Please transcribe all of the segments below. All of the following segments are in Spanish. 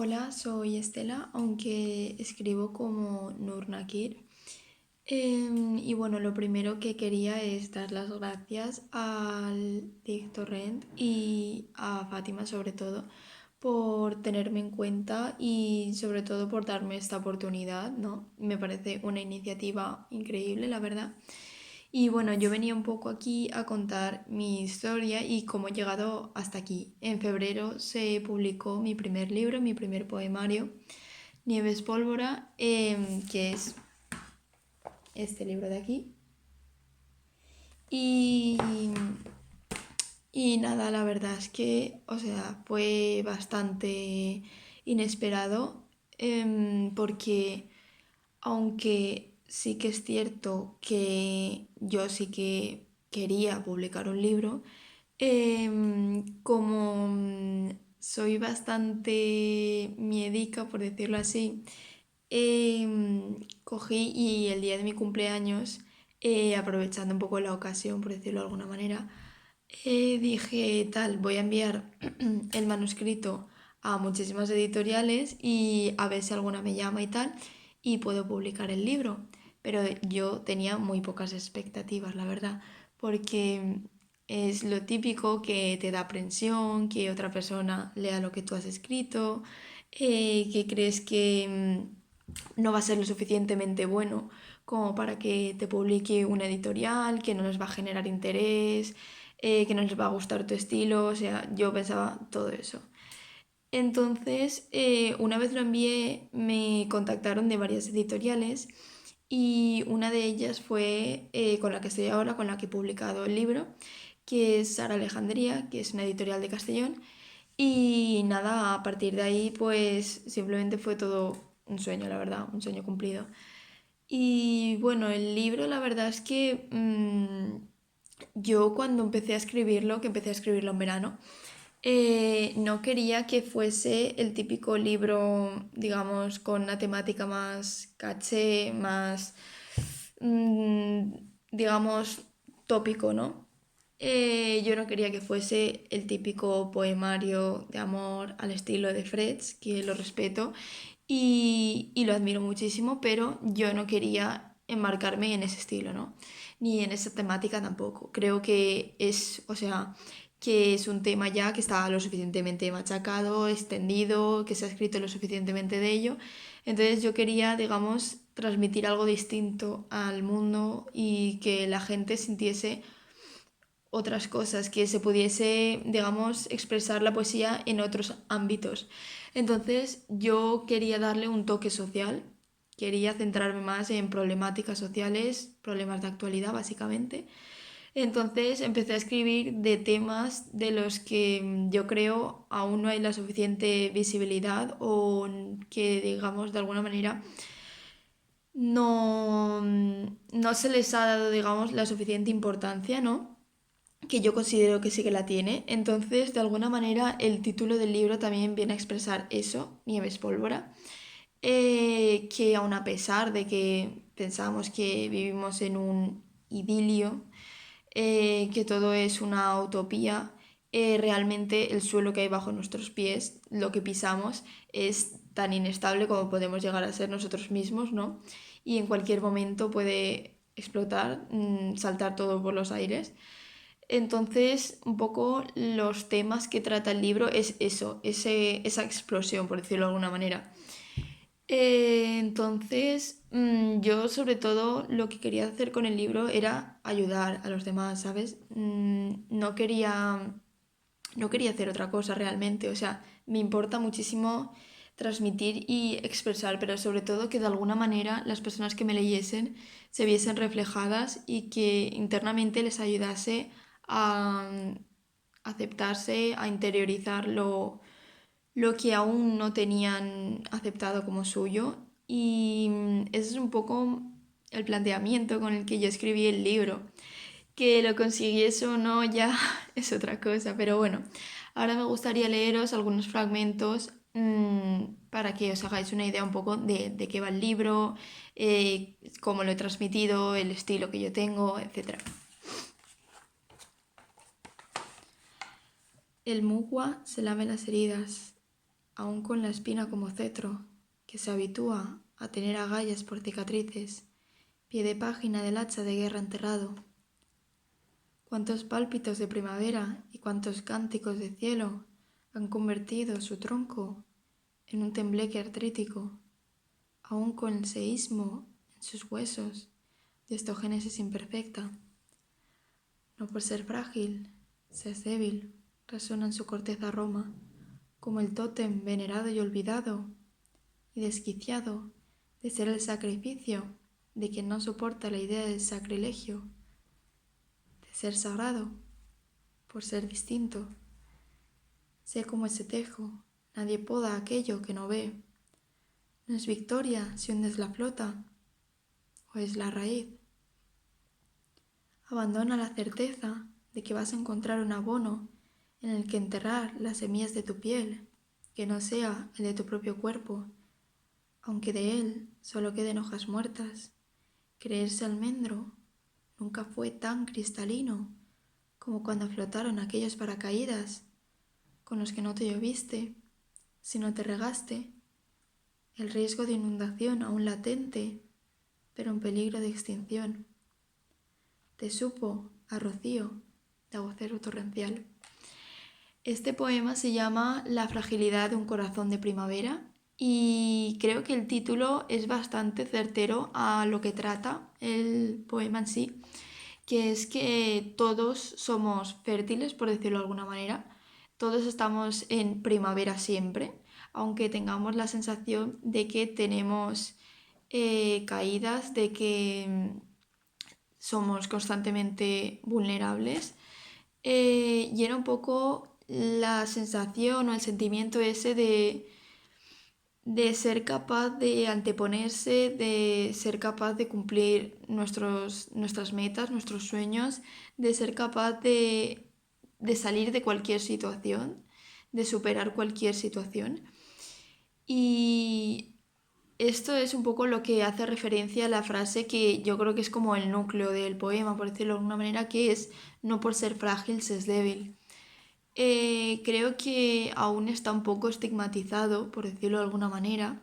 Hola, soy Estela, aunque escribo como Nur Nakir. Y bueno, lo primero que quería es dar las gracias al Torrent y a Fátima sobre todo por tenerme en cuenta y sobre todo por darme esta oportunidad, ¿no? Me parece una iniciativa increíble, la verdad. Y bueno, yo venía un poco aquí a contar mi historia y cómo he llegado hasta aquí. En febrero se publicó mi primer libro, mi primer poemario, Nieves Pólvora, que es este libro de aquí. Y, y nada, la verdad es que, o sea, fue bastante inesperado porque aunque sí que es cierto que yo sí que quería publicar un libro, como soy bastante miedica, por decirlo así, cogí y el día de mi cumpleaños, aprovechando un poco la ocasión, por decirlo de alguna manera, dije tal, voy a enviar el manuscrito a muchísimas editoriales y a ver si alguna me llama y tal, y puedo publicar el libro. Pero yo tenía muy pocas expectativas, la verdad, porque es lo típico que te da aprensión, que otra persona lea lo que tú has escrito, que crees que no va a ser lo suficientemente bueno como para que te publique una editorial, que no nos va a generar interés, que no les va a gustar tu estilo, o sea, yo pensaba todo eso. Entonces, una vez lo envié, me contactaron de varias editoriales y una de ellas fue con la que estoy ahora, con la que he publicado el libro, que es Sara Alejandría, que es una editorial de Castellón. Y nada, a partir de ahí, pues simplemente fue todo un sueño, la verdad, un sueño cumplido. Y bueno, el libro, la verdad es que yo cuando empecé a escribirlo, que empecé a escribirlo en verano, no quería que fuese el típico libro, digamos, con una temática más caché, más, mm, digamos, tópico, ¿no? Yo no quería que fuese el típico poemario de amor al estilo de Freds, que lo respeto y lo admiro muchísimo, pero yo no quería enmarcarme en ese estilo, ¿no? Ni en esa temática tampoco. Creo que es, o sea, que es un tema ya que está lo suficientemente machacado, extendido, que se ha escrito lo suficientemente de ello. Entonces yo quería, digamos, transmitir algo distinto al mundo y que la gente sintiese otras cosas, que se pudiese, digamos, expresar la poesía en otros ámbitos. Entonces yo quería darle un toque social, quería centrarme más en problemáticas sociales, problemas de actualidad básicamente. Entonces empecé a escribir de temas de los que yo creo aún no hay la suficiente visibilidad o que, digamos, de alguna manera no se les ha dado, digamos, la suficiente importancia, ¿no? Que yo considero que sí que la tiene. Entonces, de alguna manera, el título del libro también viene a expresar eso, Nieves Pólvora, que aun a pesar de que pensamos que vivimos en un idilio, que todo es una utopía, realmente el suelo que hay bajo nuestros pies, lo que pisamos, es tan inestable como podemos llegar a ser nosotros mismos, ¿no? Y en cualquier momento puede explotar, saltar todo por los aires. Entonces, un poco los temas que trata el libro es eso, esa explosión, por decirlo de alguna manera. Entonces, yo sobre todo lo que quería hacer con el libro era ayudar a los demás, ¿sabes? No quería hacer otra cosa realmente, o sea, me importa muchísimo transmitir y expresar, pero sobre todo que de alguna manera las personas que me leyesen se viesen reflejadas y que internamente les ayudase a aceptarse, a interiorizar lo que aún no tenían aceptado como suyo. Y ese es un poco el planteamiento con el que yo escribí el libro. Que lo consiguiese o no ya es otra cosa, pero bueno, ahora me gustaría leeros algunos fragmentos para que os hagáis una idea un poco de qué va el libro, cómo lo he transmitido, el estilo que yo tengo, etc. El mugua se lame las heridas, aún con la espina como cetro, que se habitúa a tener agallas por cicatrices, pie de página del hacha de guerra enterrado. Cuántos pálpitos de primavera y cuántos cánticos de cielo han convertido su tronco en un tembleque artrítico, aún con el seísmo en sus huesos de estogénesis imperfecta. No por ser frágil, se es débil, resuena en su corteza Roma, como el tótem venerado y olvidado y desquiciado de ser el sacrificio de quien no soporta la idea del sacrilegio, de ser sagrado por ser distinto. Sé como ese tejo, nadie poda aquello que no ve. No es victoria si hundes la flota, o es la raíz. Abandona la certeza de que vas a encontrar un abono en el que enterrar las semillas de tu piel, que no sea el de tu propio cuerpo, aunque de él solo queden hojas muertas. Creerse almendro nunca fue tan cristalino como cuando flotaron aquellos paracaídas con los que no te lloviste, sino te regaste. El riesgo de inundación aún latente, pero en peligro de extinción. Te supo a rocío de aguacero torrencial. Este poema se llama La fragilidad de un corazón de primavera y creo que el título es bastante certero a lo que trata el poema en sí, que es que todos somos fértiles, por decirlo de alguna manera. Todos estamos en primavera siempre, aunque tengamos la sensación de que tenemos caídas, de que somos constantemente vulnerables. Y era un poco la sensación o el sentimiento ese de ser capaz de anteponerse, de ser capaz de cumplir nuestras metas, nuestros sueños, de ser capaz de salir de cualquier situación, de superar cualquier situación. Y esto es un poco lo que hace referencia a la frase que yo creo que es como el núcleo del poema, por decirlo de alguna manera, que es no por ser frágil se es débil. Creo que aún está un poco estigmatizado, por decirlo de alguna manera,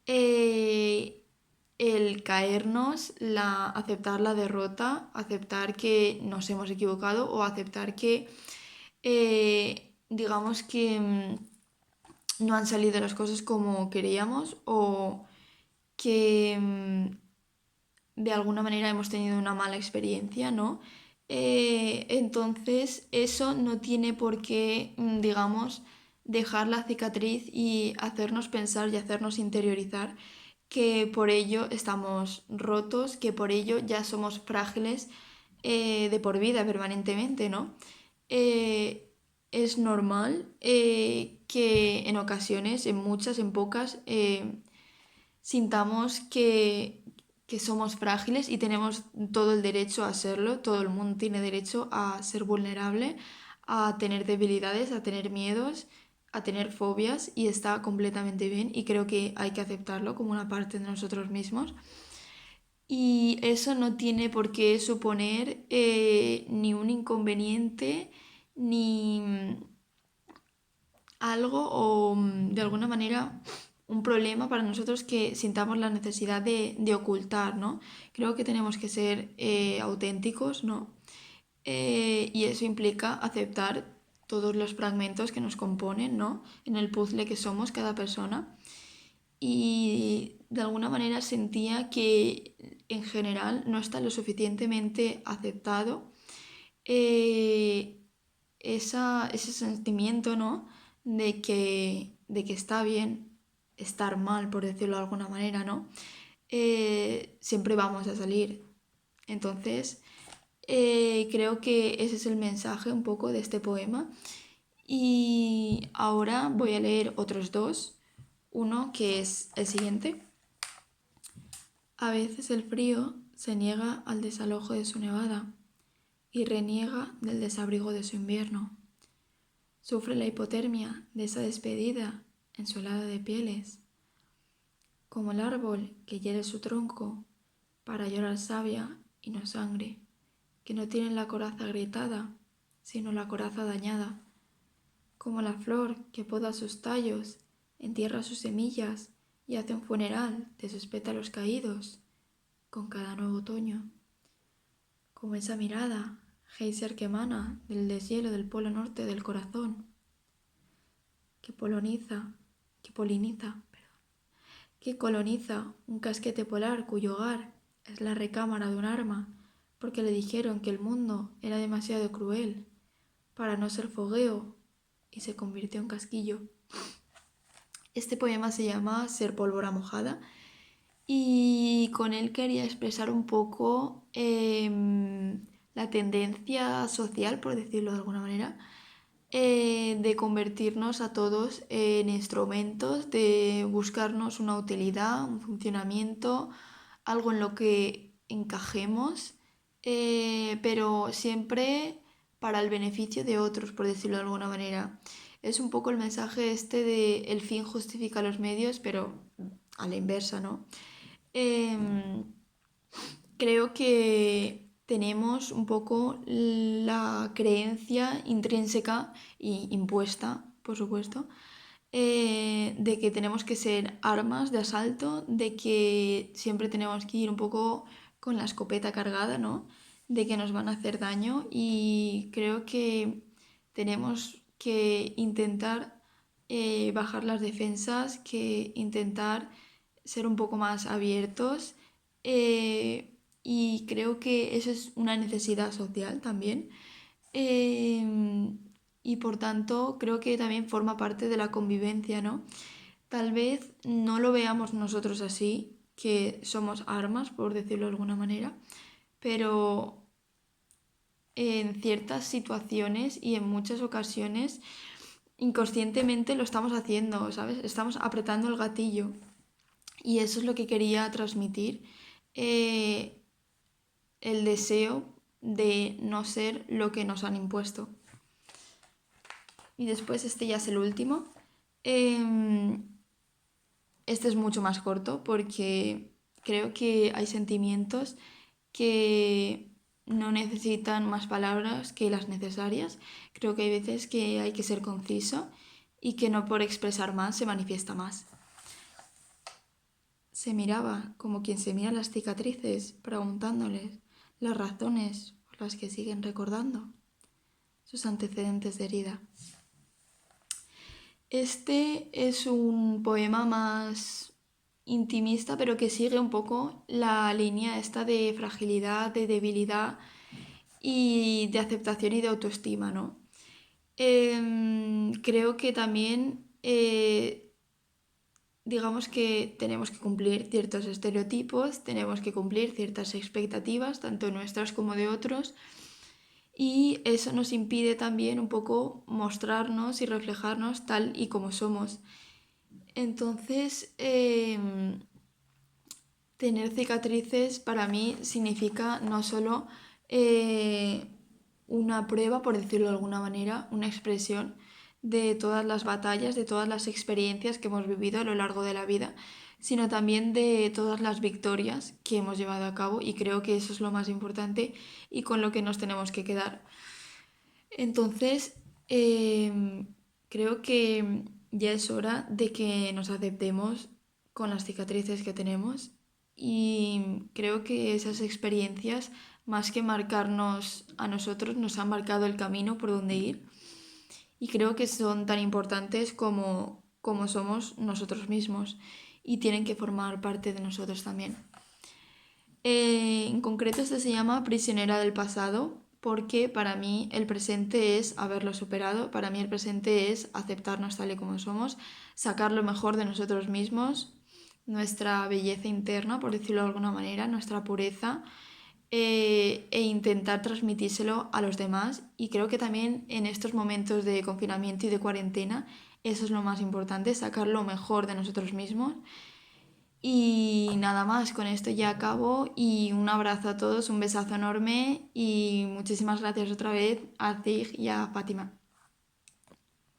el caernos, aceptar la derrota, aceptar que nos hemos equivocado o aceptar que, digamos que no han salido las cosas como queríamos o que de alguna manera hemos tenido una mala experiencia, ¿no? Entonces eso no tiene por qué, digamos, dejar la cicatriz y hacernos pensar y hacernos interiorizar que por ello estamos rotos, que por ello ya somos frágiles de por vida permanentemente, ¿no? Es normal que en ocasiones, en muchas, en pocas, sintamos que somos frágiles y tenemos todo el derecho a serlo, todo el mundo tiene derecho a ser vulnerable, a tener debilidades, a tener miedos, a tener fobias y está completamente bien y creo que hay que aceptarlo como una parte de nosotros mismos. Y eso no tiene por qué suponer ni un inconveniente ni algo o de alguna manera un problema para nosotros que sintamos la necesidad de ocultar, ¿no? Creo que tenemos que ser auténticos, ¿no? Y eso implica aceptar todos los fragmentos que nos componen, ¿no? En el puzzle que somos cada persona. Y de alguna manera sentía que en general no está lo suficientemente aceptado ese sentimiento, ¿no? De que está bien estar mal, por decirlo de alguna manera, ¿no? Siempre vamos a salir. Entonces, creo que ese es el mensaje un poco de este poema. Y ahora voy a leer otros dos. Uno que es el siguiente. A veces el frío se niega al desalojo de su nevada y reniega del desabrigo de su invierno. Sufre la hipotermia de esa despedida ensolada de pieles, como el árbol que hiere su tronco para llorar savia y no sangre, que no tiene la coraza agrietada, sino la coraza dañada, como la flor que poda sus tallos entierra sus semillas y hace un funeral de sus pétalos caídos con cada nuevo otoño. Como esa mirada, geyser que emana del deshielo del polo norte del corazón, que poliniza, que coloniza un casquete polar cuyo hogar es la recámara de un arma, porque le dijeron que el mundo era demasiado cruel para no ser fogueo y se convirtió en casquillo. Este poema se llama Ser pólvora mojada y con él quería expresar un poco la tendencia social, por decirlo de alguna manera, de convertirnos a todos en instrumentos, de buscarnos una utilidad, un funcionamiento, algo en lo que encajemos, pero siempre para el beneficio de otros, por decirlo de alguna manera. Es un poco el mensaje este de el fin justifica los medios, pero a la inversa, ¿no? Creo que tenemos un poco la creencia intrínseca e impuesta, por supuesto, de que tenemos que ser armas de asalto, de que siempre tenemos que ir un poco con la escopeta cargada, ¿no? De que nos van a hacer daño y creo que tenemos que intentar bajar las defensas, que intentar ser un poco más abiertos y creo que eso es una necesidad social también. Y por tanto creo que también forma parte de la convivencia, ¿no? Tal vez no lo veamos nosotros así, que somos armas, por decirlo de alguna manera, pero en ciertas situaciones y en muchas ocasiones inconscientemente lo estamos haciendo, ¿sabes? Estamos apretando el gatillo y eso es lo que quería transmitir. El deseo de no ser lo que nos han impuesto. Y después este ya es el último. Este es mucho más corto porque creo que hay sentimientos que no necesitan más palabras que las necesarias. Creo que hay veces que hay que ser conciso y que no por expresar más se manifiesta más. Se miraba como quien se mira las cicatrices, preguntándoles las razones por las que siguen recordando sus antecedentes de herida. Este es un poema más intimista, pero que sigue un poco la línea esta de fragilidad, de debilidad y de aceptación y de autoestima, ¿no? Creo que también digamos que tenemos que cumplir ciertos estereotipos, tenemos que cumplir ciertas expectativas, tanto nuestras como de otros, y eso nos impide también un poco mostrarnos y reflejarnos tal y como somos. Entonces, tener cicatrices para mí significa no solo una prueba, por decirlo de alguna manera, una expresión de todas las batallas, de todas las experiencias que hemos vivido a lo largo de la vida, sino también de todas las victorias que hemos llevado a cabo y creo que eso es lo más importante y con lo que nos tenemos que quedar. Entonces, creo que ya es hora de que nos aceptemos con las cicatrices que tenemos y creo que esas experiencias, más que marcarnos a nosotros, nos han marcado el camino por donde ir y creo que son tan importantes como somos nosotros mismos y tienen que formar parte de nosotros también. En concreto este se llama Prisionera del pasado porque para mí el presente es haberlo superado, para mí el presente es aceptarnos tal y como somos, sacar lo mejor de nosotros mismos, nuestra belleza interna, por decirlo de alguna manera, nuestra pureza e intentar transmitírselo a los demás. Y creo que también en estos momentos de confinamiento y de cuarentena eso es lo más importante, sacar lo mejor de nosotros mismos. Y nada más, con esto ya acabo y un abrazo a todos, un besazo enorme y muchísimas gracias otra vez a Zig y a Fátima.